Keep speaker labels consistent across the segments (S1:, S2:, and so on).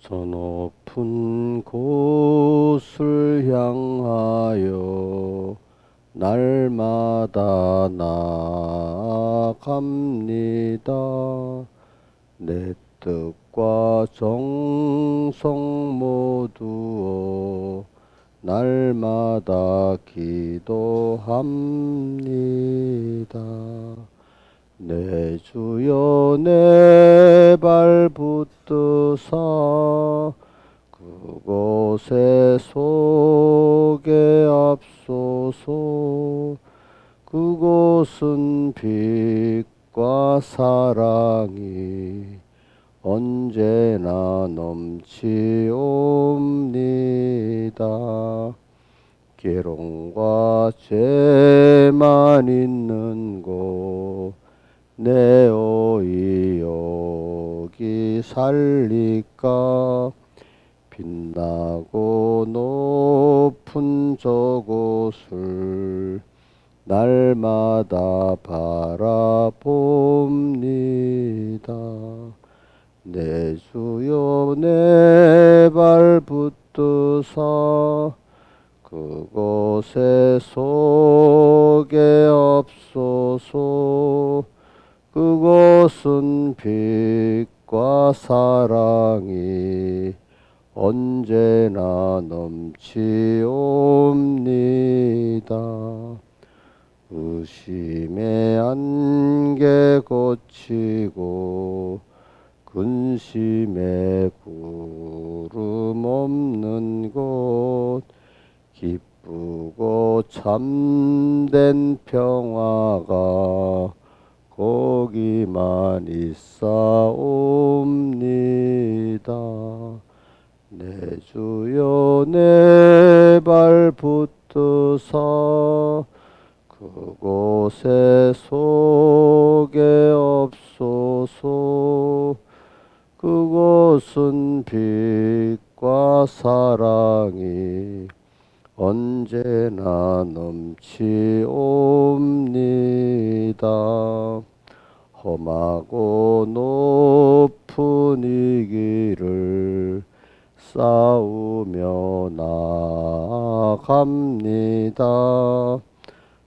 S1: 저 높은 곳을 향하여 날마다 나아갑니다. 내 뜻과 정성 모두어 날마다 기도합니다. 내 주여 내 발 붙드사 그곳에 속에 앞소서. 그곳은 빛과 사랑이 언제나 넘치옵니다. 계롱과 죄만 있는 곳 내 오이 여기 살릴까. 빛나고 높은 저곳을 날마다 바라봅니다. 내 주여 내 발 붙드사 그곳에 속에 없소서. 그곳은 빛과 사랑이 언제나 넘치옵니다. 의심의 안개 고치고 근심의 구름 없는 곳 기쁘고 참된 평화가 거기만 있사옵니다. 내 주여 내 발 붙드사 그곳에 속에 없소서. 그곳은 빛과 사랑이 언제나 넘치옵니다. 험하고 높은 이 길을 싸우며 나아갑니다.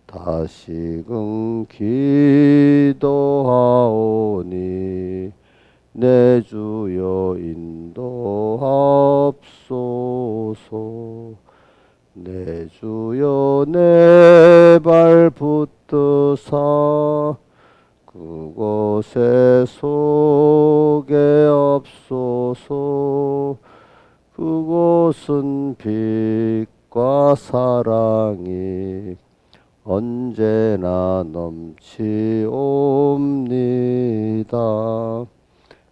S1: 다시금 기도하오니 내 주여 인도하옵소서. 내 주여 내 발 붙드사 그곳에 속에 없소서. 그곳은 빛과 사랑이 언제나 넘치옵니다.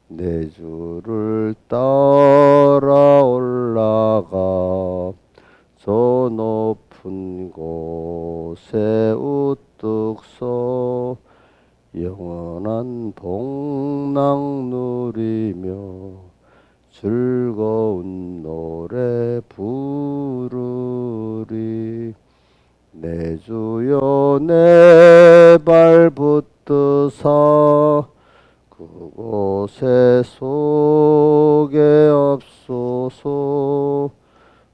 S1: 내 주를 따라 올라가 저 높은 곳에 우뚝 서 영원한 복락 누리며 즐거운 노래 부르리. 내 주여 내 발 붙드사 그곳에 속에 없소서.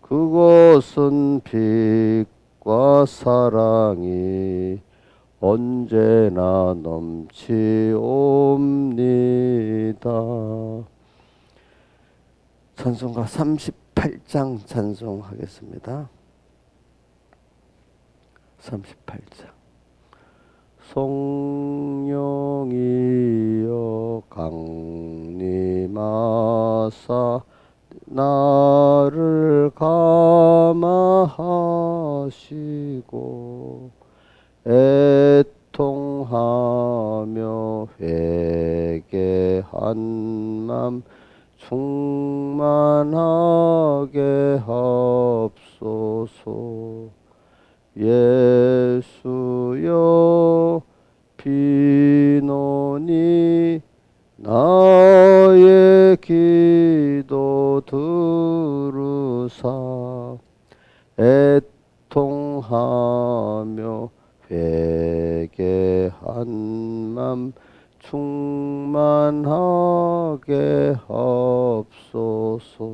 S1: 그곳은 빛과 사랑이 언제나 넘치옵니다. 찬송가 38장 찬송하겠습니다. 38장. 성령이여 강림하사 나를 감화하시고 애통하며 회개한 맘 충만하게 하옵소서. 예수여 비노니 나의 기도 들으사 애통하며 회개한 맘 충만하게 하옵소서.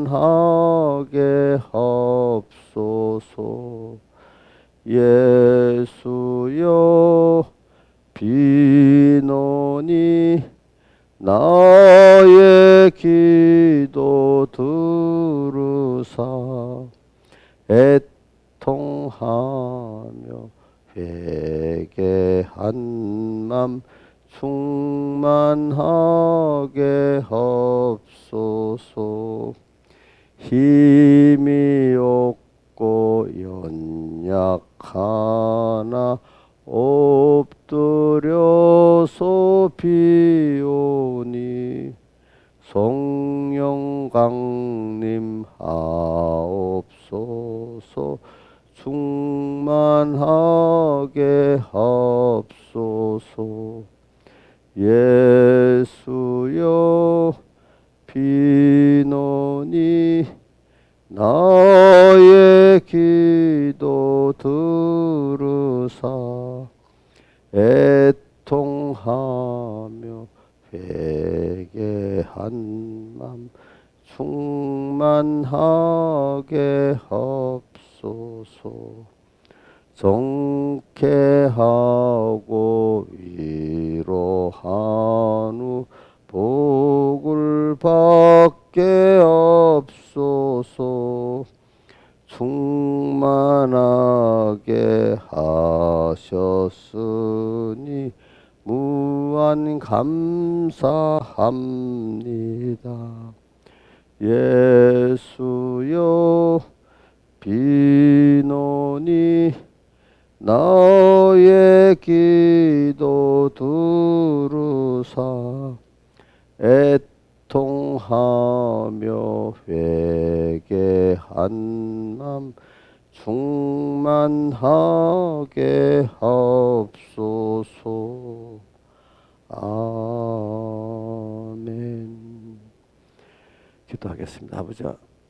S1: 충만하게 하옵소서. 예수여 비노니 나의 기도 들으사 애통하며 회개한 맘 충만하게 하옵소서. 힘이 없고 연약하나 엎드려서 비오니 성령 강림하옵소서. 충만하게 하옵소서. 예수여 비노니 나의 기도 들으사 애통하며 회개한 맘 충만하게 하옵소서. 정케하고 위로한 후 복을 받게 없소서. 충만하게 하셨으니 무한 감사합니다. 예수여 비노니 나의 기도 들으사 애통하며 회개한 맘 충만하게 하옵소서. 아멘. 기도하겠습니다. 아버지,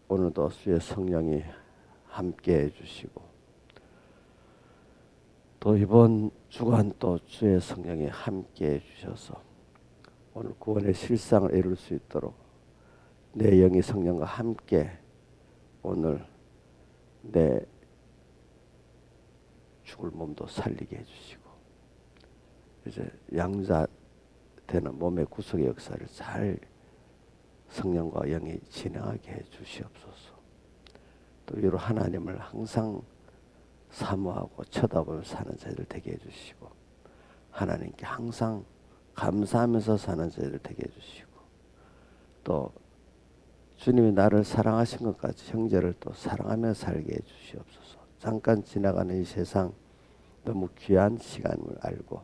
S1: 오늘도 주의 성령이 함께 해주시고 또 이번 주간 또 주의 성령이 함께 해주셔서 오늘 구원의 실상을 이룰 수 있도록 내 영이 성령과 함께 오늘 내 죽을 몸도 살리게 해주시고 이제 양자 되는 몸의 구속의 역사를 잘 성령과 영이 진행하게 해 주시옵소서. 또 위로 하나님을 항상 사모하고 쳐다보며 사는 자들 되게 해주시고 하나님께 항상 감사하면서 사는 자들 되게 해주시고 또 주님이 나를 사랑하신 것까지 형제를 또 사랑하며 살게 해주시옵소서. 잠깐 지나가는 이 세상 너무 귀한 시간을 알고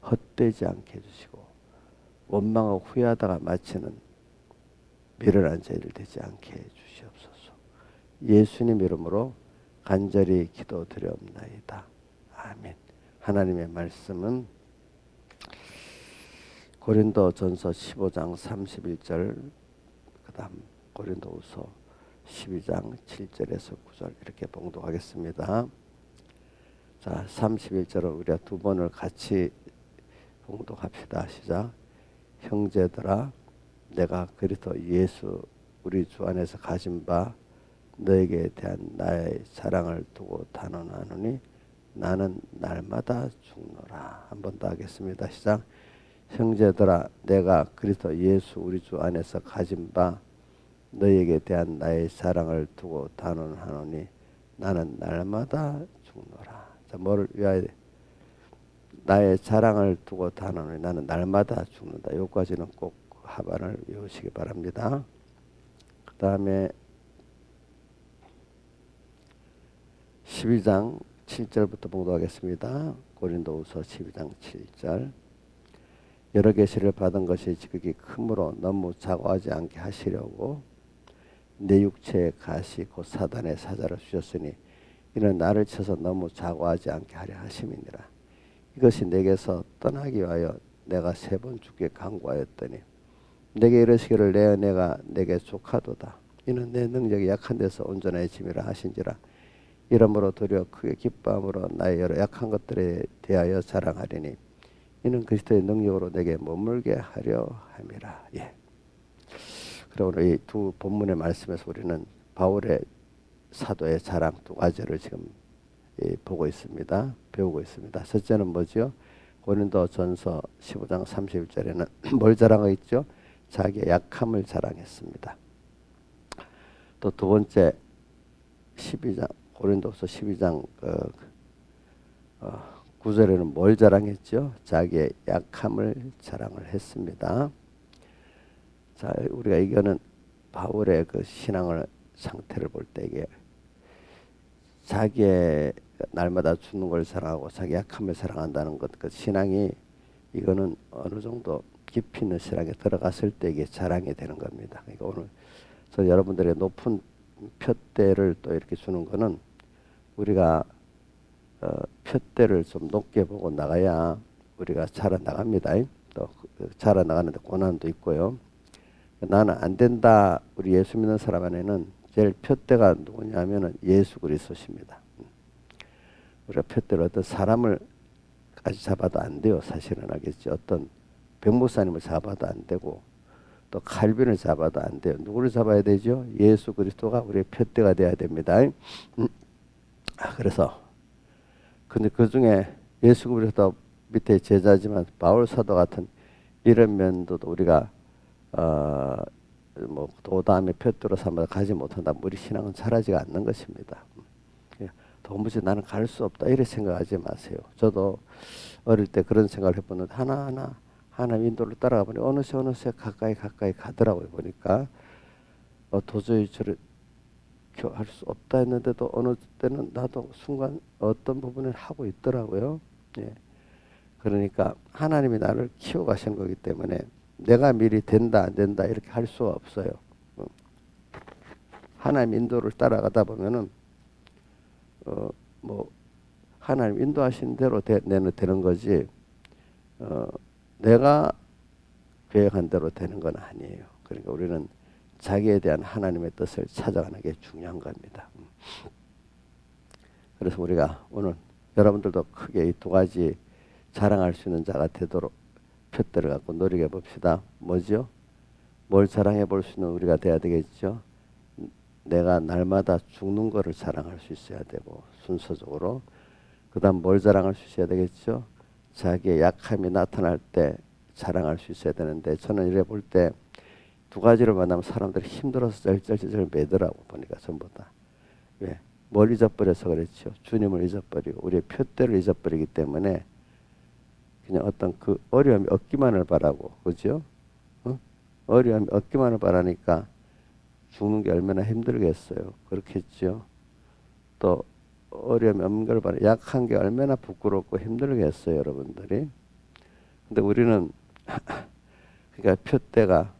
S1: 헛되지 않게 해주시고 원망하고 후회하다가 마치는 미련한 자들 되지 않게 해주시옵소서. 예수님 이름으로 간절히 기도드려옵나이다. 아멘. 하나님의 말씀은 고린도전서 15장 31절 그 다음 고린도후서 12장 7절에서 9절 이렇게 봉독하겠습니다. 자, 31절은 우리가 두 번을 같이 봉독합시다. 시작. 형제들아 내가 그리스도 예수 우리 주 안에서 가진 바 너에게 대한 나의 사랑을 두고 단언하노니 나는 날마다 죽노라. 한 번 더 하겠습니다. 시작. 형제들아 내가 그리스도 예수 우리 주 안에서 가진 바 너에게 대한 나의 사랑을 두고 단언하노니 나는 날마다 죽노라. 자, 뭐를 위하여 나의 사랑을 두고 단언하노니 나는 날마다 죽는다. 여기까지는 꼭 하반을 외우시기 바랍니다. 그 다음에 12장 7절부터 봉독하겠습니다. 고린도후서 12장 7절. 여러 계시를 받은 것이 지극히 크므로 너무 자고하지 않게 하시려고 내 육체의 가시 곧 사단의 사자를 주셨으니 이는 나를 쳐서 너무 자고하지 않게 하려 하심이니라. 이것이 내게서 떠나기 위하여 내가 3번 죽게 간구하였더니 내게 이르시기를 내 은혜가 내게 족하도다. 이는 내 능력이 약한 데서 온전해짐이라 하신지라. 이러므로 도리어 크게 기뻐함으로 나의 여러 약한 것들에 대하여 자랑하리니 이는 그리스도의 능력으로 내게 머물게 하려 함이라. 예. 그리고 오늘 이 두 본문의 말씀에서 우리는 바울의 사도의 자랑 두 가지를 지금 보고 있습니다. 배우고 있습니다. 첫째는 뭐죠? 고린도전서 15장 31절에는 뭘 자랑하겠죠? 자기의 약함을 자랑했습니다. 또 두 번째 12장 고린도서 12장 9절에는 뭘 자랑했죠? 자기의 약함을 자랑을 했습니다. 자, 우리가 이거는 바울의 그 신앙을 상태를 볼 때 이게 자기의 날마다 주는 걸 사랑하고 자기 약함을 사랑한다는 것, 그 신앙이 이거는 어느 정도 깊이 있는 신앙에 들어갔을 때 이게 자랑이 되는 겁니다. 그러니까 오늘 저 여러분들의 높은 표대를 또 이렇게 주는 거는 우리가 표대를 좀 높게 보고 나가야 우리가 자라나갑니다. 또 자라나가는데 고난도 있고요. 나는 안 된다. 우리 예수 믿는 사람 안에는 제일 표대가 누구냐면은 예수 그리스도십니다. 우리가 표대를 어떤 사람을 까지 잡아도 안 돼요. 사실은 알겠죠. 어떤 백목사님을 잡아도 안 되고 또 칼빈을 잡아도 안 돼요. 누구를 잡아야 되죠? 예수 그리스도가 우리의 표대가 돼야 됩니다. 그래서 근데 그 중에 예수 그리스도 밑에 제자지만 바울 사도 같은 이런 면도 우리가 뭐 도담의 표대로 삼아 가지 못한다. 우리 신앙은 자라지가 않는 것입니다. 도무지 나는 갈 수 없다 이렇게 생각하지 마세요. 저도 어릴 때 그런 생각을 해보는데 하나님 인도를 따라가 보니 어느새 가까이 가더라고요. 보니까 도저히 저를 할 수 없다 했는데도 어느 때는 나도 순간 어떤 부분을 하고 있더라고요. 예. 그러니까 하나님이 나를 키워가신 거기 때문에 내가 미리 된다 안 된다 이렇게 할 수가 없어요. 하나님 인도를 따라가다 보면은 뭐 하나님 인도하신 대로 내는 되는 거지 내가 계획한 대로 되는 건 아니에요. 그러니까 우리는 자기에 대한 하나님의 뜻을 찾아가는 게 중요한 겁니다. 그래서 우리가 오늘 여러분들도 크게 이 두 가지 자랑할 수 있는 자가 되도록 표대를 갖고 노력해 봅시다. 뭐죠? 뭘 자랑해 볼 수 있는 우리가 돼야 되겠죠? 내가 날마다 죽는 거를 자랑할 수 있어야 되고 순서적으로 그 다음 뭘 자랑할 수 있어야 되겠죠? 자기의 약함이 나타날 때 자랑할 수 있어야 되는데 저는 이래 볼 때 두 가지를 만나면 사람들이 힘들어서 쩔쩔쩔 매더라고 보니까 전부 다. 왜? 뭘 잊어버려서 그랬죠. 주님을 잊어버리고 우리의 표대를 잊어버리기 때문에 그냥 어떤 그 어려움이 없기만을 바라고 그죠? 어려움이 없기만을 바라니까 죽는 게 얼마나 힘들겠어요. 그렇겠죠. 또 어려움이 없는 걸 바라 약한 게 얼마나 부끄럽고 힘들겠어요. 여러분들이. 근데 우리는 그러니까 표대가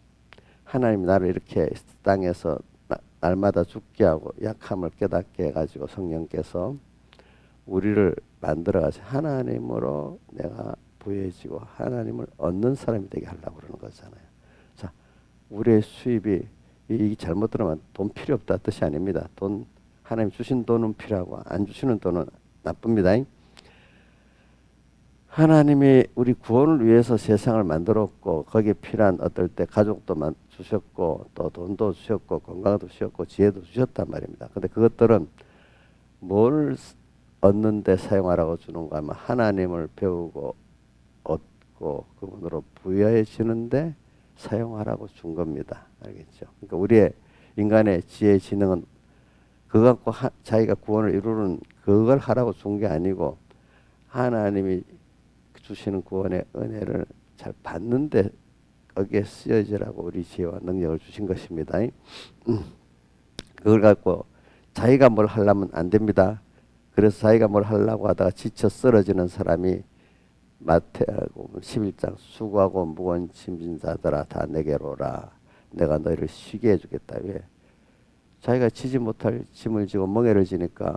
S1: 하나님이 나를 이렇게 땅에서 날마다 죽게 하고 약함을 깨닫게 해가지고 성령께서 우리를 만들어가서 하나님으로 내가 부여해지고 하나님을 얻는 사람이 되게 하려고 그러는 거잖아요. 자, 우리의 수입이 이 잘못 들으면 돈 필요 없다 뜻이 아닙니다. 돈 하나님 주신 돈은 필요하고 안 주시는 돈은 나쁩니다. 하나님이 우리 구원을 위해서 세상을 만들었고 거기에 필요한 어떨 때 가족도 주셨고 또 돈도 주셨고 건강도 주셨고 지혜도 주셨단 말입니다. 근데 그것들은 뭘 얻는 데 사용하라고 주는 거 하면 하나님을 배우고 얻고 그분으로 부여해지는데 사용하라고 준 겁니다. 알겠죠? 그러니까 우리의 인간의 지혜 지능은 그거 갖고 자기가 구원을 이루는 그걸 하라고 준 게 아니고 하나님이 주시는 구원의 은혜를 잘 받는데 거기에 쓰여지라고 우리 지혜와 능력을 주신 것입니다. 그걸 갖고 자기가 뭘 하려면 안 됩니다. 그래서 자기가 뭘 하려고 하다가 지쳐 쓰러지는 사람이 마태복음 11장 수고하고 무거운 짐진 자들아 다 내게로 오라 내가 너희를 쉬게 해주겠다. 왜? 자기가 지지 못할 짐을 지고 멍에를 지니까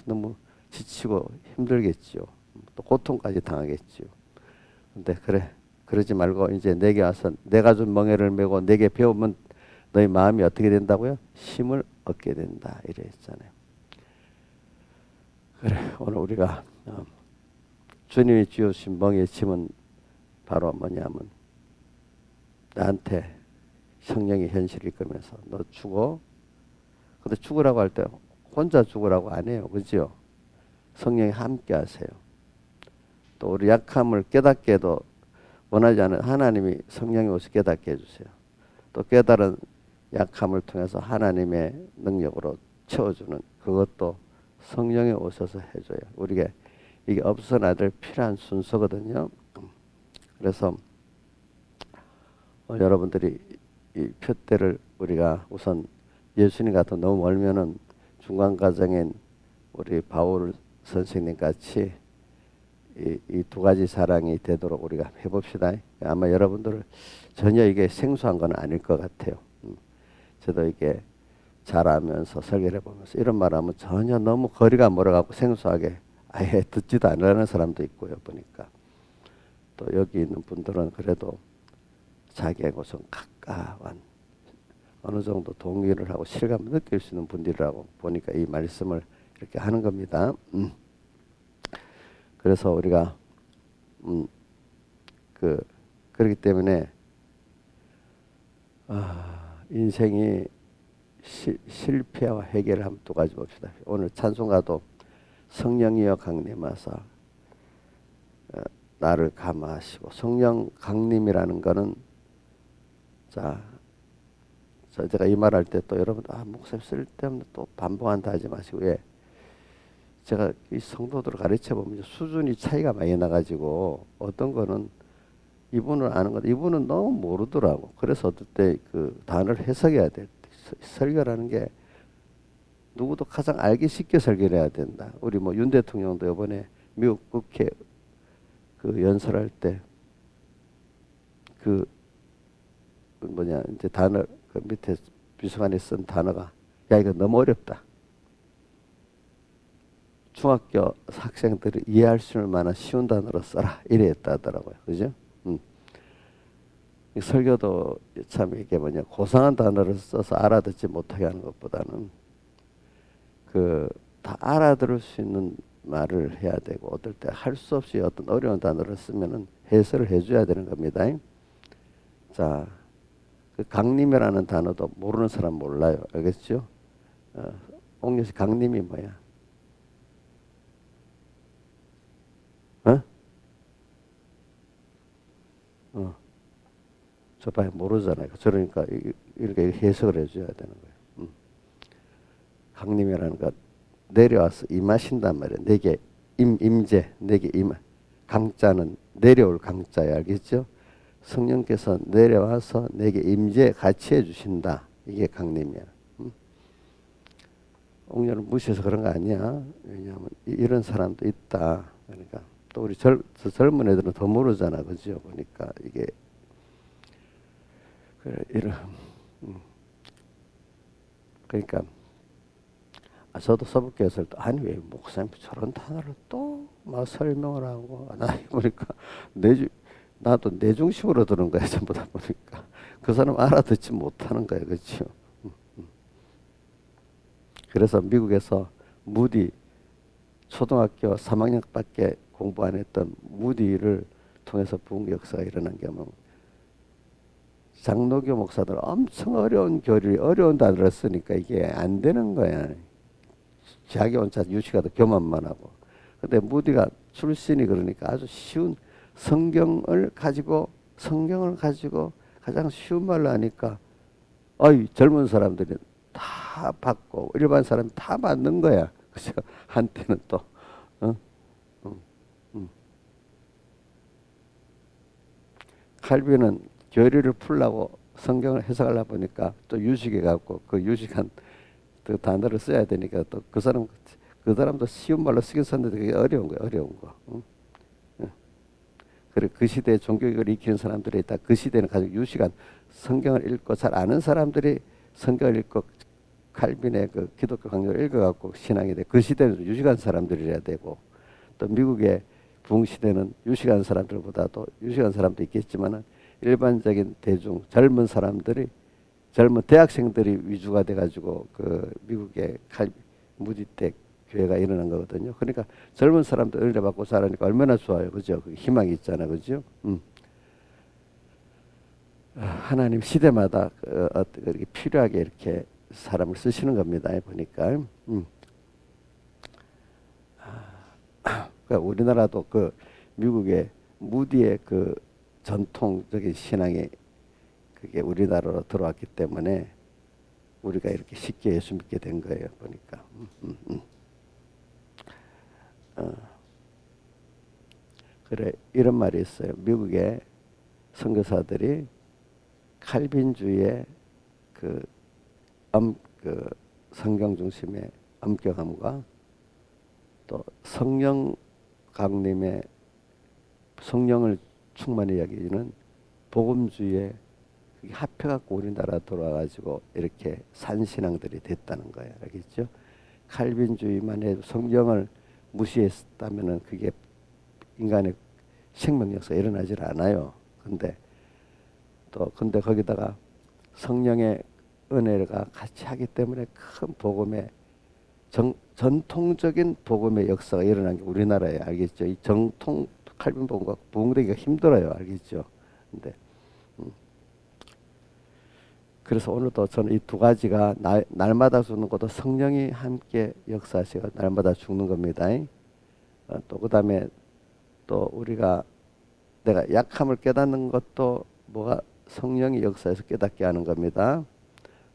S1: 너무 지치고 힘들겠죠. 또 고통까지 당하겠죠. 근데 그러지 말고 이제 내게 와서 내가 준 멍에를 메고 내게 배우면 너희 마음이 어떻게 된다고요? 힘을 얻게 된다. 이래 했잖아요. 그래 오늘 우리가 주님이 주신 멍에의 짐은 바로 뭐냐면 나한테 성령이 현실일 거면서 너 죽어. 근데 죽으라고 할 때 혼자 죽으라고 안 해요. 그죠? 성령이 함께 하세요. 또 우리 약함을 깨닫게 해도 원하지 않은 하나님이 성령이 오셔 깨닫게 해주세요. 또 깨달은 약함을 통해서 하나님의 능력으로 채워주는 그것도 성령이 오셔서 해줘요. 우리가 이게 없어서나 될 필요한 순서거든요. 그래서 여러분들이 이 표대를 우리가 우선 예수님 같은 너무 멀면은 중간 과정인 우리 바울 선생님 같이 이 두 가지 사랑이 되도록 우리가 해봅시다. 아마 여러분들 전혀 이게 생소한 건 아닐 것 같아요. 저도 이게 잘하면서 설교를 해보면서 이런 말하면 전혀 너무 거리가 멀어갖고 생소하게 아예 듣지도 않으려는 사람도 있고요. 보니까 또 여기 있는 분들은 그래도 자기의 곳은 가까운 어느 정도 동의를 하고 실감을 느낄 수 있는 분들이라고 보니까 이 말씀을 이렇게 하는 겁니다. 그래서 우리가 그렇기 때문에 인생이 실패와 해결을 한번 두 가지 봅시다. 오늘 찬송가도 성령이여 강림하사 나를 감화하시고 성령 강림이라는 거는 제가 이 말할 때 또 여러분 목사님 쓸데없는 또 반복한다 하지 마시고 제가 이 성도들을 가르쳐 보면 수준이 차이가 많이 나가지고 어떤 거는 이분은 아는 건데 이분은 너무 모르더라고. 그래서 어떨 때 그 단어를 해석해야 돼. 설교라는 게 누구도 가장 알기 쉽게 설교를 해야 된다. 우리 뭐 윤 대통령도 이번에 미국 국회 그 연설할 때 그 뭐냐 이제 단어 그 밑에 비서관이 쓴 단어가 야 이거 너무 어렵다. 중학교 학생들이 이해할 수 있는 만한 쉬운 단어로 써라 이래 했다더라고요. 그죠? 이 설교도 참 이게 뭐냐 고상한 단어를 써서 알아듣지 못하게 하는 것보다는 그 다 알아들을 수 있는 말을 해야 되고 어떨 때 할 수 없이 어떤 어려운 단어를 쓰면은 해설을 해줘야 되는 겁니다. 자, 그 강림이라는 단어도 모르는 사람 몰라요. 알겠죠? 옥녀 씨 강림이 뭐야? 저 봐요 모르잖아요. 그러니까 이렇게 해석을 해줘야 되는 거예요. 강림이라는 것 내려와서 임하신단 말이에요. 내게 임재 내게 임 강자는 내려올 강자야 알겠죠? 성령께서 내려와서 내게 임재 같이 해주신다. 이게 강림이야. 옥녀를 무시해서 그런 거 아니야. 왜냐하면 이런 사람도 있다. 그러니까 또 우리 젊은 애들은 더 모르잖아, 그죠? 보니까 이게 그래 이런 그러니까 저도 서북교에서 아니 왜 목사님 저런 단어를 또 막 설명을 하고 나 보니까 나도 내 중심으로 들은 거야 전부 다 보니까 그 사람 알아듣지 못하는 거야, 그렇죠? 그래서 미국에서 무디 초등학교 3학년밖에 공부 안 했던 무디를 통해서 부흥 역사가 일어난 게 뭐 장로교 목사들 엄청 어려운 교리 어려운 단어를 쓰니까 이게 안 되는 거야. 자기 혼자 유식하다 교만만 하고. 근데 무디가 출신이 그러니까 아주 쉬운 성경을 가지고 가장 쉬운 말로 하니까 젊은 사람들이 다 받고 일반 사람이 다 받는 거야. 그죠? 한때는 또 칼빈은 교리를 풀라고 성경을 해석하려 보니까 또 유식해 갖고 그 유식한 그 단어를 써야 되니까 또 그 사람도 쉬운 말로 쓰긴 썼는데 그게 어려운 거야, 어려운 거. 그래 그 시대에 종교개혁을 익히는 사람들이 있다. 그 시대는 가장 유식한 성경을 읽고 잘 아는 사람들이 성경을 읽고 칼빈의 그 기독교 강요를 읽어갖고 신앙이 돼. 그 시대는 유식한 사람들이어야 되고 또 미국의 부흥 시대는 유식한 사람들보다도 유식한 사람도 있겠지만은 일반적인 대중 젊은 대학생들이 위주가 돼가지고 그 미국의 무디 때 교회가 일어난 거거든요. 그러니까 젊은 사람들 은혜 받고 자라니까 얼마나 좋아요, 그죠? 그 희망이 있잖아, 그죠? 하나님 시대마다 이렇게 필요하게 이렇게 사람을 쓰시는 겁니다. 보니까 그러니까 우리나라도 그 미국의 무디의 그 전통적인 신앙이 그게 우리나라로 들어왔기 때문에 우리가 이렇게 쉽게 예수 믿게 된 거예요. 보니까 그래 이런 말이 있어요. 미국의 선교사들이 칼빈주의의 그 그 성경 중심의 엄격함과 또 성령 강림의 성령을 충만히 여기는 복음주의에 합해갖고 우리나라 돌아가지고 이렇게 산신앙들이 됐다는 거예요. 알겠죠? 칼빈주의만 해도 성경을 무시했다면은 그게 인간의 생명 역사 일어나질 않아요. 근데 거기다가 성령의 은혜가 같이 하기 때문에 큰 복음의 전통적인 복음의 역사가 일어난 게 우리나라에 알겠죠? 이 정통 칼빈 복음과 부흥되기가 힘들어요. 알겠죠? 근데 그래서 오늘도 저는 이 두 가지가 날마다 죽는 것도 성령이 함께 역사하시고 날마다 죽는 겁니다. 또 그다음에 또 우리가 내가 약함을 깨닫는 것도 뭐가 성령이 역사에서 깨닫게 하는 겁니다.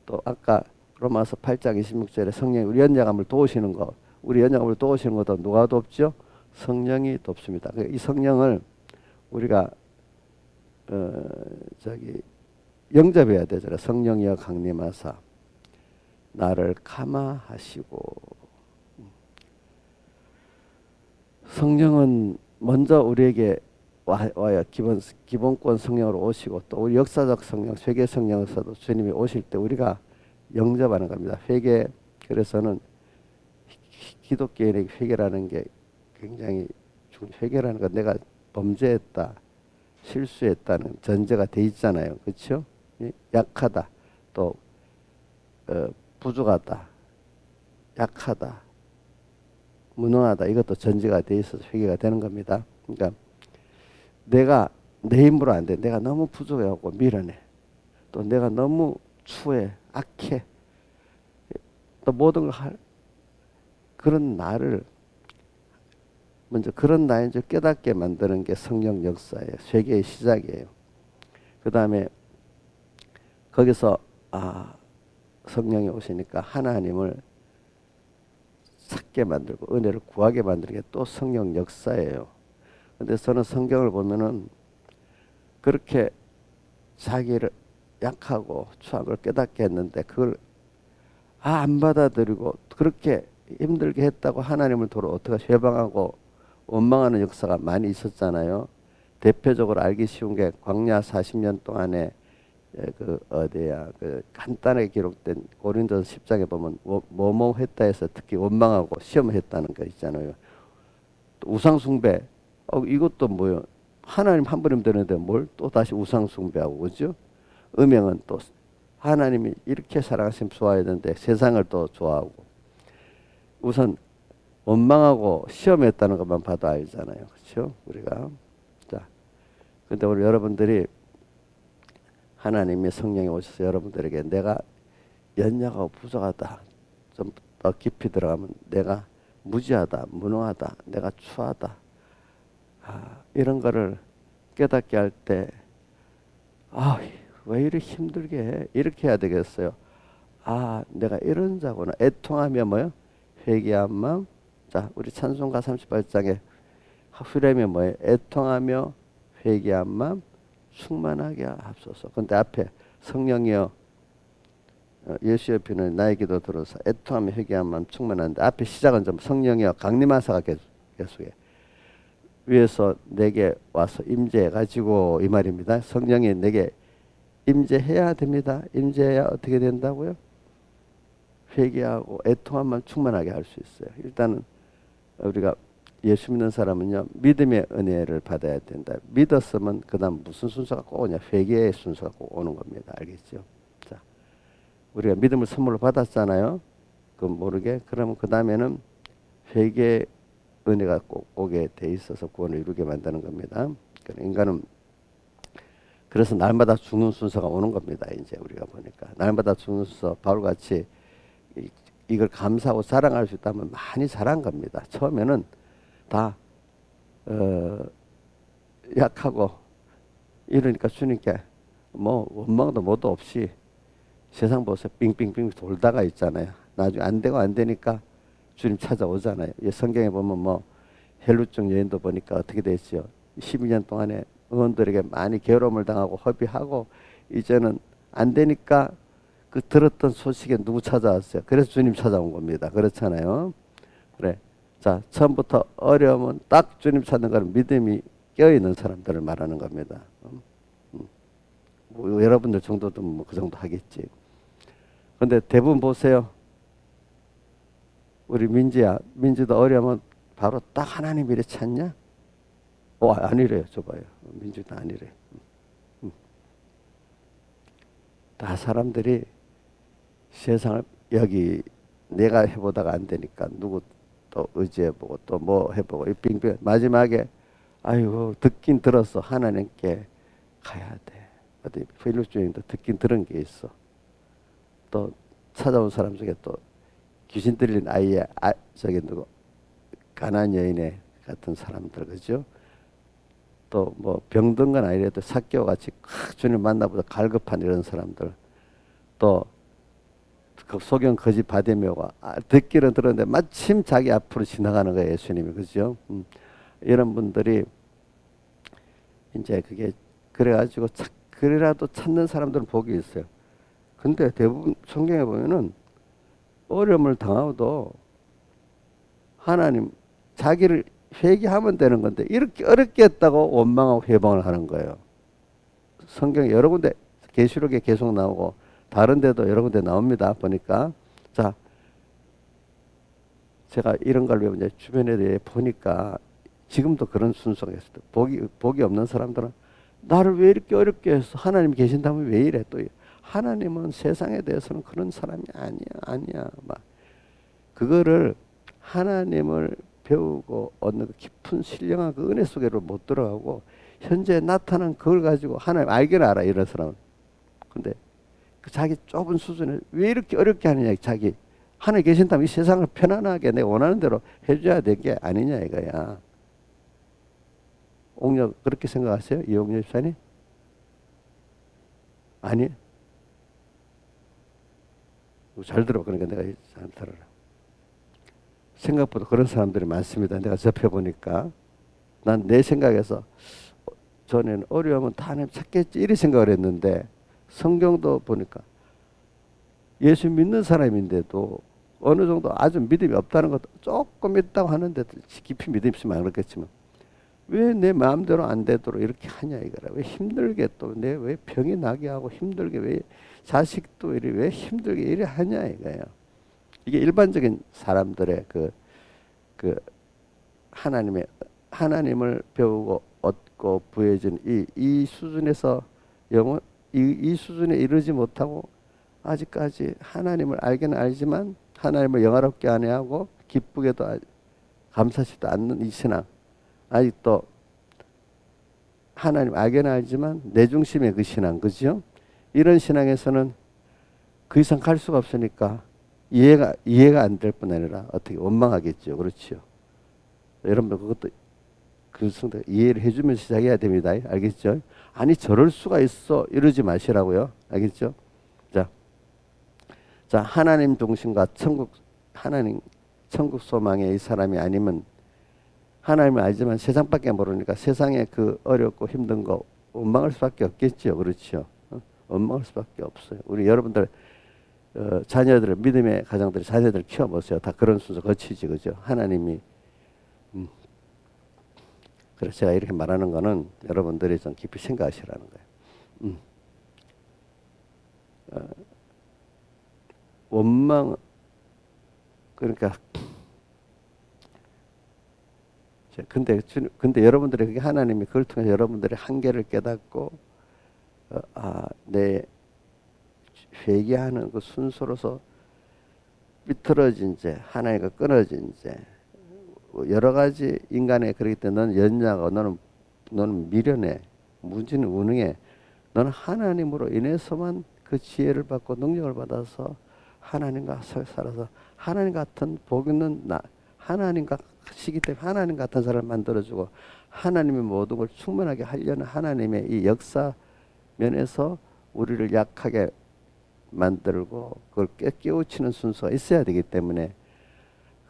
S1: 또 아까 로마서 8장 26절에 성령이 우리 연약함을 도우시는 것, 우리 연약함을 도우시는 것도 누가 돕죠? 성령이 돕습니다. 이 성령을 우리가 영접해야 되잖아요. 성령이여 강림하사 나를 감화하시고. 성령은 먼저 우리에게 와야 기본권 성령으로 오시고 또 우리 역사적 성령, 회개 성령에서도 주님이 오실 때 우리가 영접하는 겁니다. 회개, 그래서는 기독교인의 회개라는 게 굉장히 회개라는 건 내가 범죄했다, 실수했다는 전제가 돼 있잖아요. 그렇죠? 약하다, 또 부족하다, 약하다, 무능하다, 이것도 전제가 돼 있어서 회개가 되는 겁니다. 그러니까 내가 내 힘으로 안 돼. 내가 너무 부족해갖고 밀어내. 또 내가 너무 추해, 악해. 또 모든 걸 그런 나를 먼저 그런 나인 줄 깨닫게 만드는 게 성령 역사예요. 회개의 시작이에요. 그 다음에 거기서 성령이 오시니까 하나님을 찾게 만들고 은혜를 구하게 만드는 게 또 성령 역사예요. 근데 저는 성경을 보면은 그렇게 자기를 약하고 추한 걸 깨닫게 했는데 그걸 안 받아들이고 그렇게 힘들게 했다고 하나님을 도로 어떻게 회방하고 원망하는 역사가 많이 있었잖아요. 대표적으로 알기 쉬운 게 광야 40년 동안에 그 간단하게 기록된 고린도서 10장에 보면 뭐뭐 했다 해서 특히 원망하고 시험했다는 거 있잖아요. 또 우상 숭배, 이것도 뭐요? 하나님 한 분이면 되는데 뭘 또 다시 우상 숭배하고, 그죠? 음행은 또 하나님이 이렇게 사랑하시면 좋아해야 되는데 세상을 또 좋아하고. 우선 원망하고 시험했다는 것만 봐도 알잖아요. 그렇죠? 우리가. 자, 근데 우리 여러분들이 하나님의 성령이 오셔서 여러분들에게 내가 연약하고 부족하다, 좀 더 깊이 들어가면 내가 무지하다, 무능하다, 내가 추하다, 이런 거를 깨닫게 할 때 왜 이렇게 힘들게 해? 이렇게 해야 되겠어요. 내가 이런 자구나. 애통하며 뭐요? 회개한 마음. 자, 우리 찬송가 38장에 후렴이 뭐예요? 애통하며 회개한 마음 충만하게 하옵소서. 근데 앞에 성령이여 예수의 피는 나의 기도 들어서 애통하며 회개한 마음 충만한데 앞에 시작은 좀 성령이여 강림하사가 계속해. 위에서 내게 와서 임재해가지고 이 말입니다. 성령이 내게 임재해야 됩니다. 임재해야 어떻게 된다고요? 회개하고 애통한 마음 충만하게 할 수 있어요. 일단은 우리가 예수 믿는 사람은요, 믿음의 은혜를 받아야 된다. 믿었으면 그 다음 무슨 순서가 꼭 오냐? 회개의 순서가 꼭 오는 겁니다. 알겠죠? 자, 우리가 믿음을 선물로 받았잖아요. 그 모르게. 그러면 그 다음에는 회개 은혜가 꼭 오게 돼 있어서 구원을 이루게 만드는 겁니다. 인간은 그래서 날마다 죽는 순서가 오는 겁니다. 이제 우리가 보니까 날마다 죽는 순서 바울같이 이걸 감사하고 자랑할 수 있다면 많이 잘한 겁니다. 처음에는 다 약하고 이러니까 주님께 뭐 원망도 뭐도 없이 세상 보세요. 빙빙빙 돌다가 있잖아요. 나중에 안 되고 안 되니까 주님 찾아오잖아요. 성경에 보면 뭐 헬루족 여인도 보니까 어떻게 됐죠. 12년 동안에 의원들에게 많이 괴로움을 당하고 허비하고 이제는 안 되니까 그 들었던 소식에 누구 찾아왔어요. 그래서 주님 찾아온 겁니다. 그렇잖아요. 그래. 자, 처음부터 어려우면 딱 주님 찾는 거는 믿음이 껴있는 사람들을 말하는 겁니다. 뭐 여러분들 정도도 뭐 그 정도 하겠지. 근데 대부분 보세요. 우리 민지도 어려우면 바로 딱 하나님 이래 찾냐? 아니래요. 줘봐요. 민주도 아니래. 다 사람들이 세상을 여기 내가 해보다가 안 되니까 누구 또 의지해보고 또 뭐 해보고 빙빙 마지막에 아이고 듣긴 들었어. 하나님께 가야 돼. 어디 필립주의도 듣긴 들은 게 있어. 또 찾아온 사람 중에 또 귀신 들린 아이의 저기 누구 가난 여인의 같은 사람들 그죠? 또 뭐 병든 건 아니래도 삭개와 같이 주님 만나보다 갈급한 이런 사람들 또 소경 거짓 바디메오가 듣기는 들었는데 마침 자기 앞으로 지나가는 거예요. 예수님이 그죠? 이런 분들이 이제 그게 그래가지고 그래라도 찾는 사람들은 복이 있어요. 근데 대부분 성경에 보면은 어려움을 당하고도 하나님 자기를 회개하면 되는 건데 이렇게 어렵게 했다고 원망하고 회방을 하는 거예요. 성경에 여러 군데 계시록에 계속 나오고 다른 데도 여러 군데 나옵니다. 보니까 자 제가 이런 걸 이제 주변에 대해 보니까 지금도 그런 순서가 있어요. 복이 없는 사람들은 나를 왜 이렇게 어렵게 해서 하나님 계신다면 왜 이래 또 하나님은 세상에 대해서는 그런 사람이 아니야 막 그거를 하나님을 배우고 얻는 그 깊은 신령한 그 은혜 속에로 못 들어가고 현재 나타난 그걸 가지고 하나님 알긴 알아 이런 사람은. 근데 그 자기 좁은 수준에 왜 이렇게 어렵게 하느냐 자기 하나님 계신다면 이 세상을 편안하게 내 원하는 대로 해줘야 될 게 아니냐 이거야. 옥녀 그렇게 생각하세요? 이옥녀 집사님? 아니 잘 들어. 그러니까 내가 잘 들어라. 생각보다 그런 사람들이 많습니다. 내가 접해보니까 난 내 생각에서 전에는 어려우면 다 하나님 찾겠지 이렇게 생각을 했는데 성경도 보니까 예수 믿는 사람인데도 어느 정도 아주 믿음이 없다는 것도 조금 있다고 하는데 깊이 믿음이 있으면 그렇겠지만 왜 내 마음대로 안 되도록 이렇게 하냐 이거라. 왜 힘들게 또 내 왜 병이 나게 하고 힘들게 왜 자식도 왜 힘들게 이래 하냐 이거예요. 이게 일반적인 사람들의 그 하나님을 배우고 얻고 부해진 이 수준에서 이 수준에 이르지 못하고 아직까지 하나님을 알기는 알지만 하나님을 영화롭게 안 해하고 기쁘게도 감사치도 않는 이 신앙 아직도 하나님 알기는 알지만 내 중심의 그 신앙 그죠? 이런 신앙에서는 그 이상 갈 수가 없으니까 이해가 안 될 뿐 아니라 어떻게 원망하겠죠. 그렇죠. 여러분들 그것도 그 순간 이해를 해주면서 시작해야 됩니다. 알겠죠? 아니 저럴 수가 있어 이러지 마시라고요. 알겠죠? 자 하나님 중심과 천국 소망의 이 사람이 아니면 하나님을 알지만 세상밖에 모르니까 세상에 그 어렵고 힘든 거 원망할 수밖에 없겠죠. 그렇죠? 원망할 수밖에 없어요. 우리 여러분들 자녀들을 믿음의 가정들이 자녀들을 키워보세요. 다 그런 순서 거치지 그죠? 하나님이 그래서 제가 이렇게 말하는 거는 여러분들이 좀 깊이 생각하시라는 거예요. 원망 그러니까 근데 여러분들이 그게 하나님이 그걸 통해서 여러분들의 한계를 깨닫고 내 회개하는 그 순서로서 삐뚤어진 죄 하나님과 끊어진 죄 여러 가지 인간의 그렇기 때문에 너는 연약하고 너는 미련해 무지는 무능해 너는 하나님으로 인해서만 그 지혜를 받고 능력을 받아서 하나님과 살아서 하나님 같은 복 있는 하나님 같으시기 때문에 하나님 같은 사람을 만들어주고 하나님의 모든 걸 충만하게 하려는 하나님의 이 역사 면에서 우리를 약하게 만들고 그걸 깨우치는 순서가 있어야 되기 때문에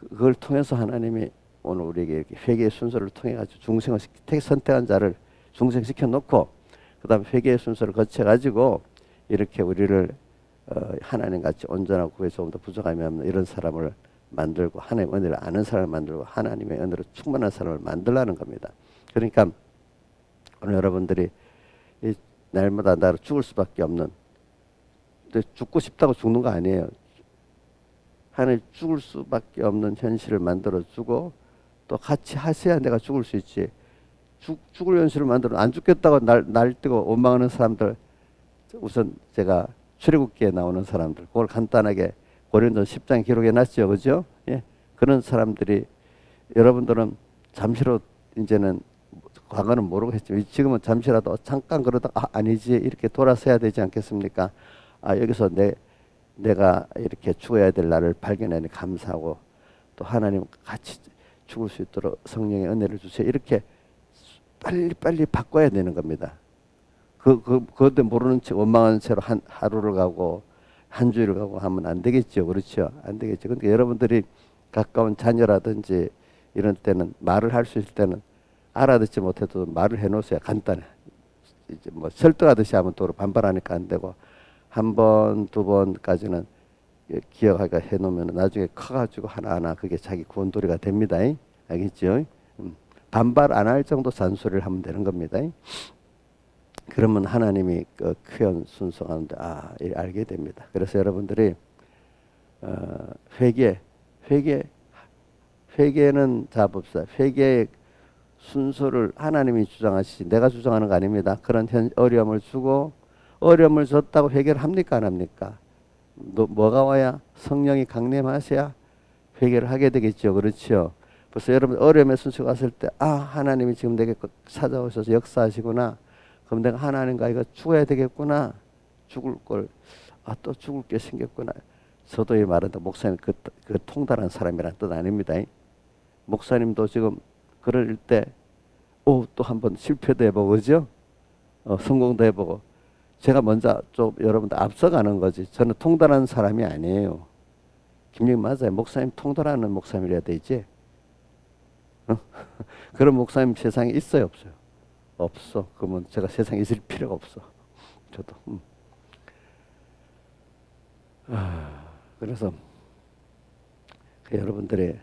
S1: 그걸 통해서 하나님이 오늘 우리에게 이렇게 회개의 순서를 통해 가지고 중생을 선택한 자를 중생시켜 놓고 그다음 회개의 순서를 거쳐 가지고 이렇게 우리를 하나님 같이 온전하고 그에 조금더 부족함이 없는 이런 사람을 만들고 하나님의 은혜를 아는 사람을 만들고 하나님의 은혜로 충만한 사람을 만들라는 겁니다. 그러니까 오늘 여러분들이 이 날마다 나로 죽을 수밖에 없는, 죽고 싶다고 죽는 거 아니에요. 하나님 죽을 수밖에 없는 현실을 만들어주고 또 같이 하셔야 내가 죽을 수 있지. 죽을 현실을 만들어 안 죽겠다고 날뛰고 원망하는 사람들, 우선 제가 출애굽기에 나오는 사람들, 그걸 간단하게 고린도전 10장에 기록해 놨죠, 그죠? 예, 그런 사람들이 여러분들은 잠시로 이제는 과거는 모르고 했지만 지금은 잠시라도 잠깐 그러다가 아니지 이렇게 돌아서야 되지 않겠습니까? 여기서 내가 이렇게 죽어야 될 나를 발견하니 감사하고 또 하나님 같이 죽을 수 있도록 성령의 은혜를 주세요. 이렇게 빨리 바꿔야 되는 겁니다. 그것도 모르는 채 원망하는 채로 하루를 가고 한 주일을 가고 하면 안 되겠죠. 그렇죠? 안 되겠죠. 그러니까 여러분들이 가까운 자녀라든지 이런 때는 말을 할 수 있을 때는 알아듣지 못해도 말을 해놓으셔야 간단해. 이제 뭐 설득하듯이 하면 또 반발하니까 안 되고 한 번, 두 번까지는 기억하게 해놓으면 나중에 커가지고 하나하나 그게 자기 구원도리가 됩니다. 알겠죠? 반발 안 할 정도 잔소리를 하면 되는 겁니다. 그러면 하나님이 그 표현 순서가운데 알게 됩니다. 그래서 여러분들이 회개는 봅시다. 회개의 순서를 하나님이 주장하시지 내가 주장하는 거 아닙니다. 그런 어려움을 주고 어려움을 줬다고 회개를 합니까 안 합니까? 뭐가 와야 성령이 강림하셔야 회개를 하게 되겠죠. 그렇죠? 벌써 여러분 어려움의 순서가 왔을 때 하나님이 지금 내게 찾아오셔서 역사하시구나. 그럼 내가 하나님과 이거 죽어야 되겠구나. 죽을 걸 또 죽을 게 생겼구나. 저도 이 말은 목사님 그 통달한 사람이란 뜻 아닙니다. 목사님도 지금 그럴 때 또 한번 실패도 해보고 그죠? 성공도 해보고 제가 먼저 좀 여러분들 앞서가는 거지. 저는 통달하는 사람이 아니에요. 김영민 맞아요. 목사님 통달하는 목사님이래야 되지. 그런 목사님 세상에 있어요 없어요? 없어. 그러면 제가 세상에 있을 필요가 없어. 저도. 그래서 여러분들의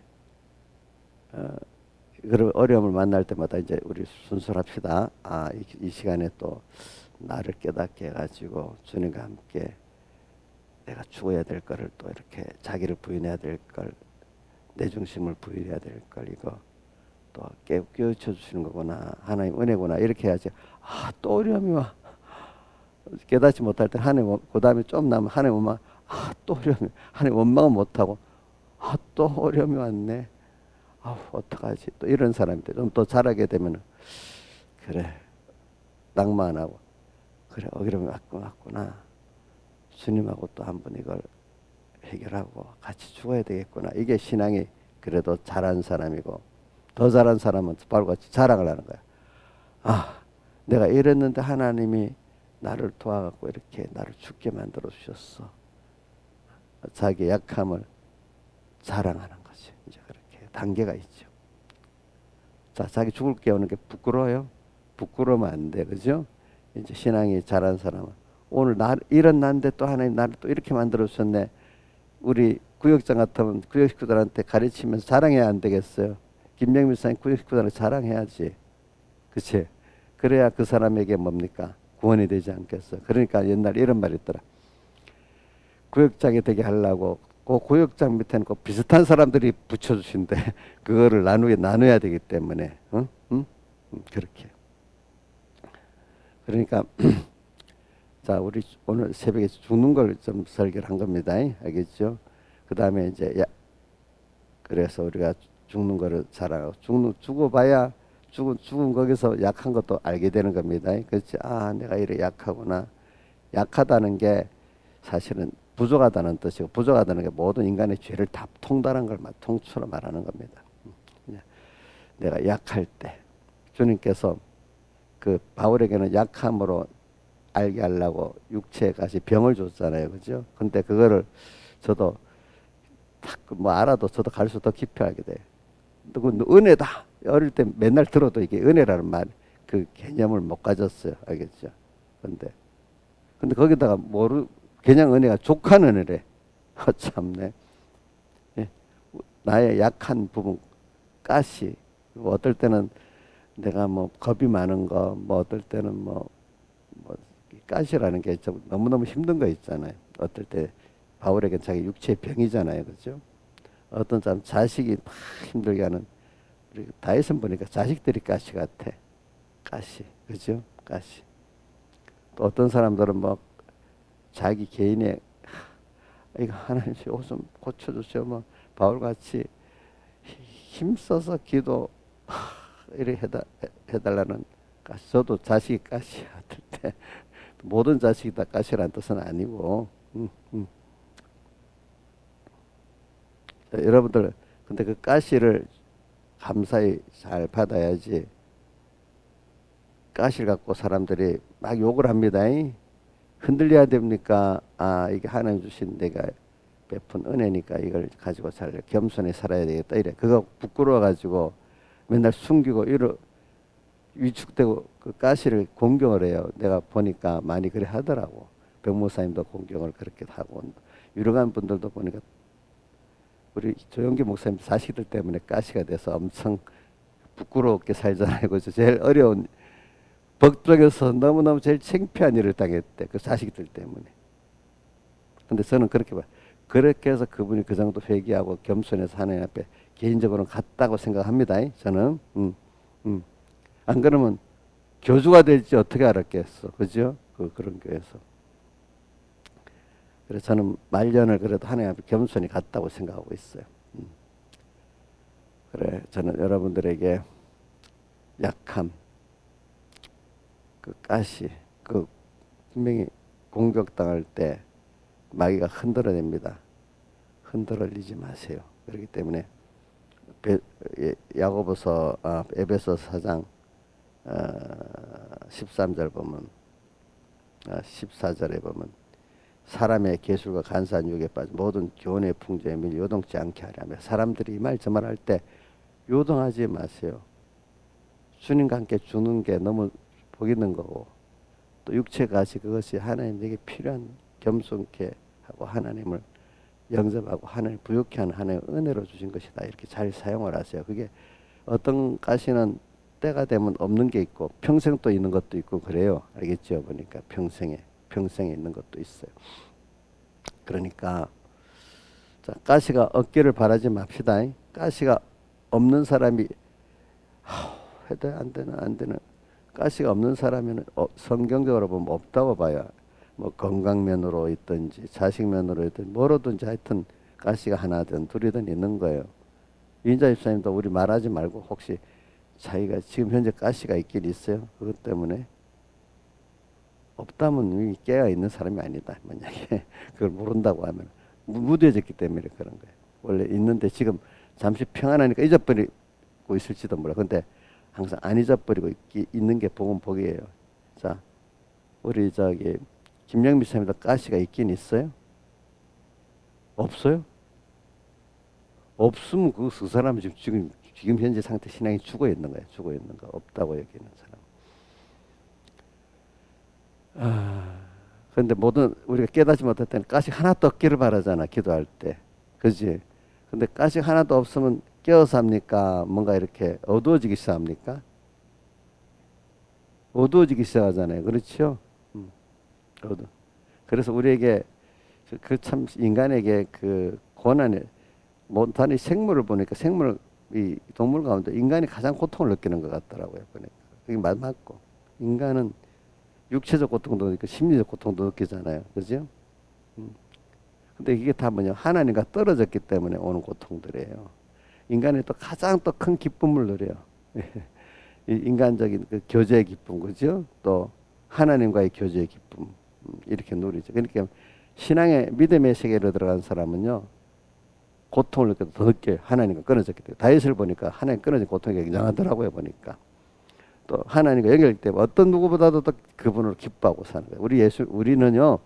S1: 그런 어려움을 만날 때마다 이제 우리 순수합시다. 이 시간에 또 나를 깨닫게 해가지고 주님과 함께 내가 죽어야 될 거를 또 이렇게 자기를 부인해야 될 걸, 내 중심을 부인해야 될 걸 이거 또 깨우쳐 주시는 거구나. 하나님 은혜구나. 이렇게 해야지. 또 어려움이 와. 깨닫지 못할 때 하나님 그 다음에 좀 나면 하나님 오면 또 어려움이 하나님 원망은 못하고 또 어려움이 왔네. 어떡하지? 또 이런 사람인데 좀 더 잘하게 되면 그래 낭만하고 그래 어려움이 왔구나. 주님하고 또 한번 이걸 해결하고 같이 죽어야 되겠구나. 이게 신앙이 그래도 잘한 사람이고 더 잘한 사람은 바로같이 자랑을 하는 거야. 내가 이랬는데 하나님이 나를 도와갖고 이렇게 나를 죽게 만들어 주셨어. 자기 약함을 자랑하는 거지. 이제 그렇게 단계가 있죠. 자, 자기 죽을 게 오는 게 부끄러워요? 부끄러우면 안 돼. 그죠? 이제 신앙이 잘한 사람은 오늘 이런 난데 또 하나님 나를 또 이렇게 만들어 주셨네. 우리 구역장 같으면 구역 식구들한테 가르치면서 자랑해야 안 되겠어요? 김명민 사님 구역 식구들한테 자랑해야지. 그치? 그래야 그 사람에게 뭡니까? 구원이 되지 않겠어. 그러니까 옛날에 이런 말이 있더라. 구역장이 되게 하려고 그 구역장 밑에는 꼭 비슷한 사람들이 붙여주신대. 그거를 나눠야 되기 때문에 그렇게. 그러니까 자 우리 오늘 새벽에 죽는 걸 좀 설교를 한 겁니다. 알겠죠? 그 다음에 이제 그래서 우리가 죽는 거를 자랑하고 죽어봐야 죽은 거기서 약한 것도 알게 되는 겁니다. 그렇지? 아, 내가 이래 약하구나. 약하다는 게 사실은 부족하다는 뜻이고, 부족하다는 게 모든 인간의 죄를 다 통달한 걸 통째로 말하는 겁니다. 내가 약할 때 주님께서 그 바울에게는 약함으로 알게 하려고 육체까지 병을 줬잖아요, 그죠? 근데 그거를 저도 딱 뭐 알아도 저도 갈수록 더 깊이 알게 돼요. 그 은혜다. 어릴 때 맨날 들어도 이게 은혜라는 말, 그 개념을 못 가졌어요, 알겠죠? 근데 거기다가 그냥 은혜가 족한 은혜래. 참네. 예. 나의 약한 부분, 가시. 뭐 어떨 때는 내가 뭐 겁이 많은 거, 뭐 어떨 때는 뭐 가시라는 게 좀 너무너무 힘든 거 있잖아요. 어떨 때 바울에게 자기 육체의 병이잖아요, 그죠? 어떤 사람 자식이 막 힘들게 하는, 우리 다윗은 보니까 자식들이 가시 같아. 가시, 그죠? 가시. 또 어떤 사람들은 뭐 자기 개인의 이거 하나님 요좀 고쳐주세요. 뭐 바울같이 힘써서 기도 이렇게 해달라는 가시. 저도 자식이 가시 같을 때 모든 자식이 다 가시라는 뜻은 아니고 자, 여러분들 근데 그 가시를 감사히 잘 받아야지 가시를 갖고 사람들이 막 욕을 합니다. 흔들려야 됩니까? 아, 이게 하나님 주신 내가 베푼 은혜니까 이걸 가지고 겸손히 살아야 되겠다. 이래. 그거 부끄러워 가지고 맨날 숨기고 위축되고 그 가시를 공경을 해요. 내가 보니까 많이 그래 하더라고. 백목사님도 공경을 그렇게 하고 유력한 분들도 보니까 우리 조영기 목사님 자식들 때문에 가시가 돼서 엄청 부끄럽게 살잖아요. 그죠? 제일 어려운 법정에서 너무너무 제일 창피한 일을 당했대. 그 자식들 때문에. 근데 저는 그렇게 봐요. 그렇게 해서 그분이 그 정도 회개하고 겸손해서 하나님 앞에 개인적으로는 갔다고 생각합니다. 저는. 안 그러면 교주가 될지 어떻게 알았겠어. 그죠? 그런 교회에서. 그래서 저는 말년을 그래도 하나님 앞에 겸손히 갔다고 생각하고 있어요. 그래, 저는 여러분들에게 약함, 그 가시, 그 분명히 공격당할 때 마귀가 흔들어냅니다. 흔들리지 마세요. 그렇기 때문에 야고보서 에베소 4장 13절 보면 14절에 보면 사람의 계술과 간사한 유혹에 빠진 모든 교훈의 풍조에 밀려 요동치 않게 하려며 사람들이 이 말 저 말 할 때 요동하지 마세요. 주님과 함께 주는 게 너무 복 있는 거고 또 육체가시 그것이 하나님에게 필요한 겸손케 하고 하나님을 영접하고 하나님 부욕케 하는 하나님의 은혜로 주신 것이다. 이렇게 잘 사용을 하세요. 그게 어떤 가시는 때가 되면 없는 게 있고 평생 또 있는 것도 있고 그래요. 알겠죠? 보니까 평생에 있는 것도 있어요. 그러니까 자, 가시가 없기를 바라지 맙시다. 가시가 없는 사람이 해도 안 되는 가시가 없는 사람은 성경적으로 보면 없다고 봐요. 뭐 건강면으로 있든지 자식면으로 있든지 뭐로든지 하여튼 가시가 하나든 둘이든 있는 거예요. 인자 집사님도 우리 말하지 말고 혹시 자기가 지금 현재 가시가 있긴 있어요. 그것 때문에 없다면 깨어 있는 사람이 아니다. 만약에 그걸 모른다고 하면 무뎌졌기 때문에 그런 거예요. 원래 있는데 지금 잠시 평안하니까 잊어버리고 있을지도 몰라. 근데 항상 안 잊어버리고 있는 게 복이에요. 자, 우리 김영미 사님도 가시가 있긴 있어요? 없어요? 없으면 그 사람은 지금 현재 상태 신앙이 죽어 있는 거예요. 죽어 있는 거 없다고 여기는 사람. 그런데 우리가 깨닫지 못할 때는 가시 하나도 없기를 바라잖아. 기도할 때, 그지? 근데 가시 하나도 없으면 깨어서 합니까? 뭔가 이렇게 어두워지기 시작합니까? 어두워지기 시작하잖아요. 그렇죠? 그래서 우리에게 그 참 인간에게 그 고난이 단위 생물을 보니까 이 동물 가운데 인간이 가장 고통을 느끼는 것 같더라고요. 보니까 그게 맞고 인간은 육체적 고통도 느끼고 심리적 고통도 느끼잖아요. 그죠? 근데 이게 다 뭐냐 하나님과 떨어졌기 때문에 오는 고통들이에요. 인간이 또 가장 또 큰 기쁨을 누려요. 이 인간적인 그 교제의 기쁨, 그죠? 또 하나님과의 교제의 기쁨, 이렇게 누리죠. 그러니까 신앙의 믿음의 세계로 들어간 사람은요, 고통을 느껴도 더 늦게 하나님과 끊어졌기 때문에. 다윗을 보니까 하나님 끊어진 고통이 굉장하더라고요, 보니까. 또 하나님과 연결될 때 어떤 누구보다도 더 그분을 기뻐하고 사는 거예요. 우리는요,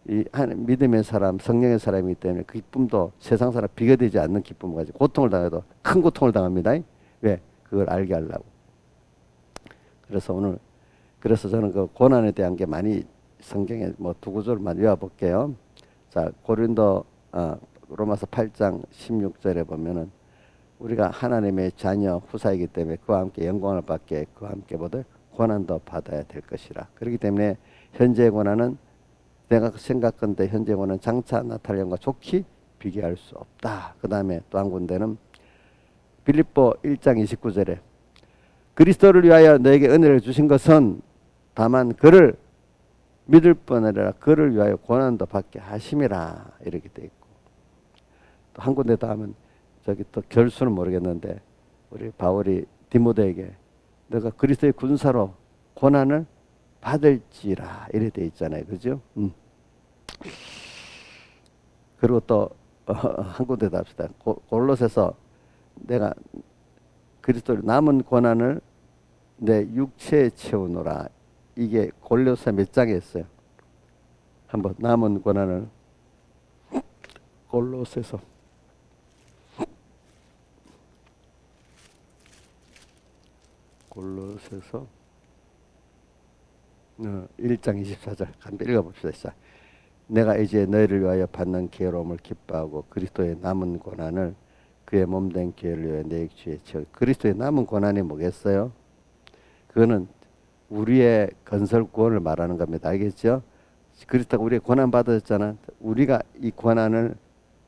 S1: 이 믿음의 사람, 성령의 사람이기 때문에 그 기쁨도 세상 사람 비교되지 않는 기쁨을 가지고 고통을 당해도 큰 고통을 당합니다. 왜? 그걸 알게 하려고. 그래서 저는 그 고난에 대한 게 많이 성경에 뭐 두 구절만 외워볼게요. 자, 로마서 8장 16절에 보면은 우리가 하나님의 자녀 후사이기 때문에 그와 함께 영광을 받게 그와 함께 모두 고난도 받아야 될 것이라. 그렇기 때문에 현재의 고난은 내가 생각건대 현재 고난 장차 나타날 영과 좋게 비교할 수 없다. 그 다음에 또 한 군데는 빌립보 1장 29절에 그리스도를 위하여 너에게 은혜를 주신 것은 다만 그를 믿을 뿐 아니라 그를 위하여 고난도 받게 하심이라 이렇게 돼 있고, 또 한 군데 더 하면 저기 또 결수는 모르겠는데 우리 바울이 디모데에게 너가 그리스도의 군사로 고난을 받을지라 이래 돼 있잖아요, 그죠? 그리고 또 한 군데 더 합시다. 골로새서 내가 그리스도의 남은 고난을 내 육체에 채우노라. 이게 골로새 몇 장에 있어요? 한번 남은 고난을 골로새서 1장 24절 한번 읽어봅시다. 시작. 내가 이제 너희를 위하여 받는 괴로움을 기뻐하고 그리스도의 남은 고난을 그의 몸된 교회를 위하여 내 육체에 채워. 그리스도의 남은 고난이 뭐겠어요? 그거는 우리의 건설 구원을 말하는 겁니다. 알겠죠? 그리스도가 우리의 고난 받았잖아. 우리가 이 고난을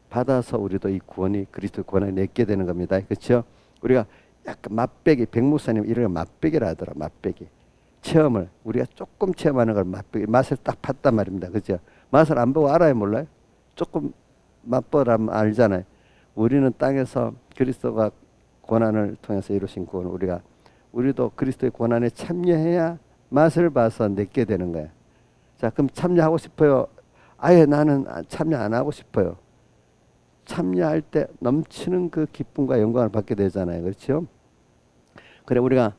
S1: 받아서 우리도 이 구원이 그리스도의 고난을 맺게 되는 겁니다. 그렇죠? 우리가 약간 맛배기, 백목사님 이런 맛배기라 하더라. 맛배기 체험을 우리가 조금 체험하는 걸 맛배기, 맛을 딱 봤단 말입니다. 그렇죠? 맛을 안 보고 알아요, 몰라요? 조금 맛보라면 알잖아요. 우리는 땅에서 그리스도가 고난을 통해서 이루신 구원, 우리도 그리스도의 고난에 참여해야 맛을 봐서 내게 되는 거야. 자, 그럼 참여하고 싶어요? 아예 나는 참여 안 하고 싶어요. 참여할 때 넘치는 그 기쁨과 영광을 받게 되잖아요. 그렇죠? 그래, 우리가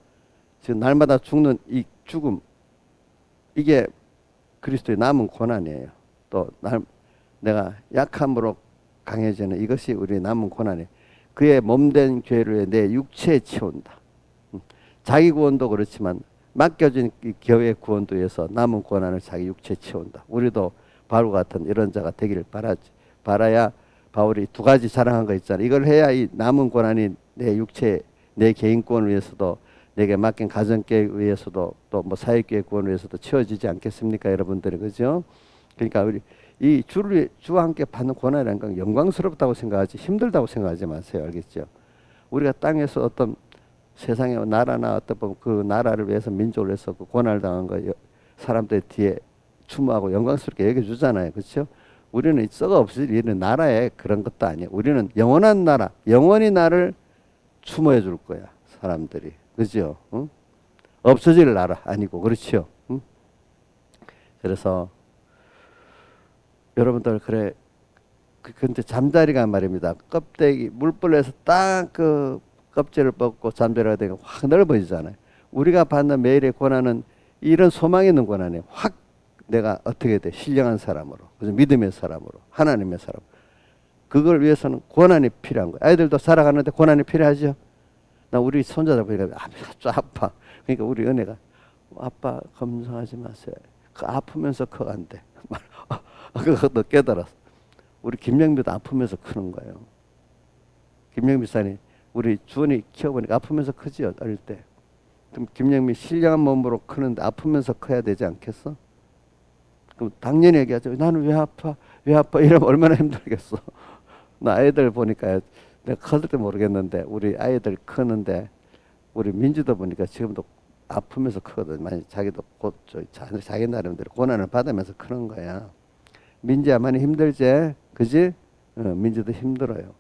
S1: 지금 날마다 죽는 이 죽음, 이게 그리스도의 남은 고난이에요. 또 내가 약함으로 강해지는 이것이 우리의 남은 고난이에요. 그의 몸된 교회를 내 육체에 채운다. 자기 구원도 그렇지만 맡겨진 이 교회 구원도 위해서 남은 고난을 자기 육체에 채운다. 우리도 바울과 같은 이런 자가 되기를 바라야 바울이 두 가지 자랑한 거 있잖아요. 이걸 해야 이 남은 고난이 내 육체, 내 개인 구원을 위해서도, 내게 맡긴 가정계획 위해서도, 또 뭐 사회계획 구원을 위해서도 채워지지 않겠습니까, 여러분들이? 그죠? 그러니까 우리 이 주와 함께 받는 고난이라는 건 영광스럽다고 생각하지 힘들다고 생각하지 마세요. 알겠죠? 우리가 땅에서 어떤 세상의 나라나 어떤 그 나라를 위해서, 민족을 위해서 그 고난을 당한 거 사람들 뒤에 추모하고 영광스럽게 여겨주잖아요. 그렇죠? 우리는 썩어 없을 일은 나라에 그런 것도 아니에요. 우리는 영원한 나라, 영원히 나를 추모해 줄 거야, 사람들이. 그죠? 응? 없어질 나라 아니고, 그렇죠? 응? 그래서 여러분들, 그래, 근데 잠자리가 말입니다. 껍데기 물불에서 딱 그 껍질을 벗고 잠자리가 되면 확 넓어지잖아요. 우리가 받는 매일의 고난은 이런 소망이 있는 고난이에요. 확 내가 어떻게 돼? 신령한 사람으로, 그래서 믿음의 사람으로, 하나님의 사람. 그걸 위해서는 고난이 필요한 거예요. 아이들도 살아가는데 고난이 필요하죠. 나 우리 손자들 보니까 아주 아파. 그러니까 우리 은혜가 아빠 검사하지 마세요. 그 아프면서 커간대. 그것도 깨달았어. 우리 김영미도 아프면서 크는 거예요. 김영미 사님, 우리 주원이 키워보니까 아프면서 크지요, 어릴 때. 그럼 김영미 신령한 몸으로 크는데 아프면서 커야 되지 않겠어? 그럼 당연히 얘기하죠. 나는 왜 아파? 왜 아파? 이러면 얼마나 힘들겠어. 나 아이들 보니까 내가 커질 때 모르겠는데 우리 아이들 크는데 우리 민지도 보니까 지금도 아프면서 크거든. 만약 자기도 곧 자기 나름대로 고난을 받으면서 크는 거야. 민지야 많이 힘들지? 그지? 민지도 힘들어요.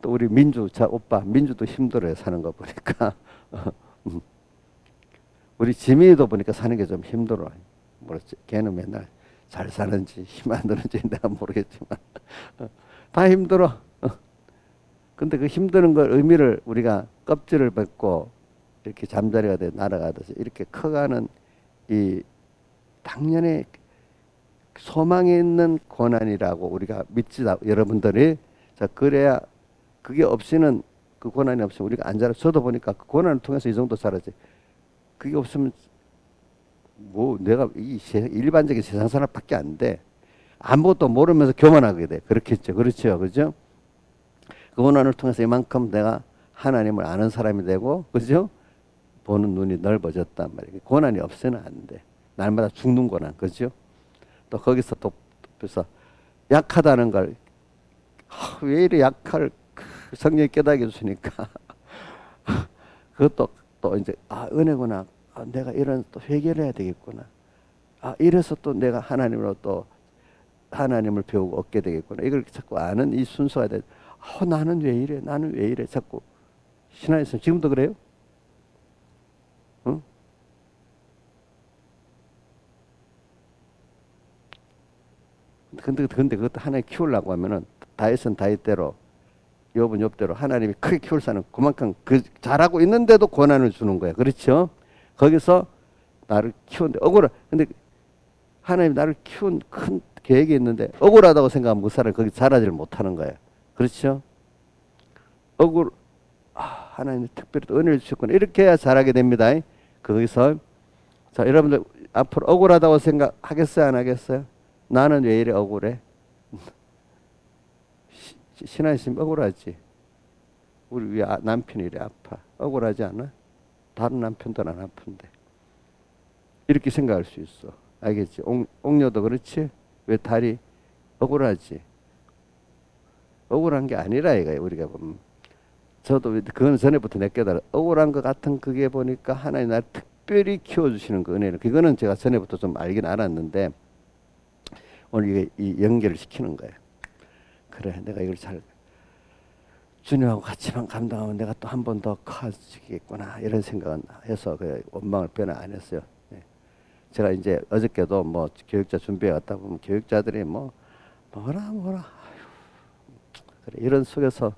S1: 또 우리 민주, 자 오빠 민주도 힘들어요 사는 거 보니까. 우리 지민이도 보니까 사는 게 좀 힘들어. 뭐지? 걔는 맨날 잘 사는지 힘 안 드는지 내가 모르겠지만 다 힘들어. 근데 그 힘드는 걸 의미를 우리가 껍질을 벗고 이렇게 잠자리가 돼 날아가듯이 이렇게 커가는 이 당연히 소망이 있는 고난이라고 우리가 믿지다 여러분들이. 자 그래야 그게 없이는 그 고난이 없으면 우리가 안 자라. 저도 보니까 그 고난을 통해서 이 정도 자라지. 그게 없으면 뭐 내가 이 일반적인 세상 사람밖에 안 돼. 아무것도 모르면서 교만하게 돼. 그렇겠죠. 그렇죠. 그죠? 그 고난을 통해서 이만큼 내가 하나님을 아는 사람이 되고, 그죠? 보는 눈이 넓어졌단 말이에요. 고난이 없으면 안 돼. 날마다 죽는 고난, 그죠? 또 거기서 또 그래서 약하다는 걸, 왜 이래 약할 성령이 깨닫게 해주니까 그것도 또 이제 은혜구나. 내가 이런 또 회개를 해야 되겠구나. 이래서 또 내가 하나님으로 또 하나님을 배우고 얻게 되겠구나. 이걸 자꾸 아는 이 순서가 돼. 나는 왜 이래? 나는 왜 이래? 자꾸 신앙에서 지금도 그래요? 응? 근데 그것도 하나님 키우려고 하면은 다윗은 다윗대로 욥은 욥대로 하나님이 크게 키울 사는 그만큼 그 잘하고 있는데도 고난을 주는 거야. 그렇죠? 거기서 나를 키운데 억울해. 근데 하나님이 나를 키운 큰 계획이 있는데 억울하다고 생각하면 그 사람이 거기 자라지를 못하는 거야. 그렇죠? 하나님이 특별히 또 은혜를 주셨구나. 이렇게 해야 잘하게 됩니다. 거기서 자 여러분들 앞으로 억울하다고 생각하겠어요? 안 하겠어요? 나는 왜 이래 억울해? 신하심 억울하지. 우리 왜 남편이 이래 아파? 억울하지 않아? 다른 남편도 안 아픈데. 이렇게 생각할 수 있어. 알겠지? 옥녀도 그렇지? 왜 다리 억울하지? 억울한 게 아니라 이거예요. 우리가 보면. 저도 그건 전에부터 내 깨달아. 억울한 것 같은 그게 보니까 하나님 나를 특별히 키워주시는 그 은혜는. 그거는 제가 전에부터 좀 알긴 알았는데 오늘 이게 이 연결을 시키는 거예요. 그래, 내가 이걸 잘 주님하고 같이만 감당하면 내가 또 한 번 더 커지겠구나 이런 생각은 해서 그 원망을 변화 안 했어요. 네. 제가 이제 어저께도 뭐 교육자 준비해 갔다 보면 교육자들이 뭐라 그래 이런 속에서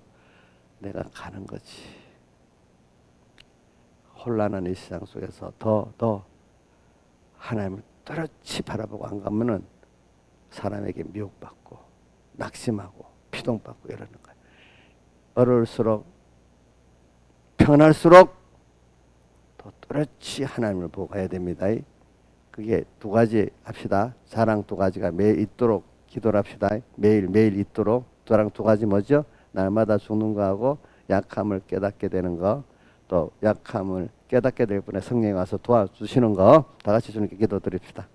S1: 내가 가는 거지. 혼란한 이 세상 속에서 더 하나님을 또렷이 바라보고 안 가면은 사람에게 미혹받고 낙심하고 피동받고 이러는 거예요. 어려울수록 평안할수록 더 또렷이 하나님을 보고 가야 됩니다. 그게 두 가지 합시다. 사랑 두 가지가 매일 있도록 기도를 합시다. 매일 있도록. 사랑 두 가지 뭐죠? 날마다 죽는 거하고 약함을 깨닫게 되는 거. 또 약함을 깨닫게 될 분에 성령이 와서 도와주시는 거. 다 같이 주님께 기도드립시다.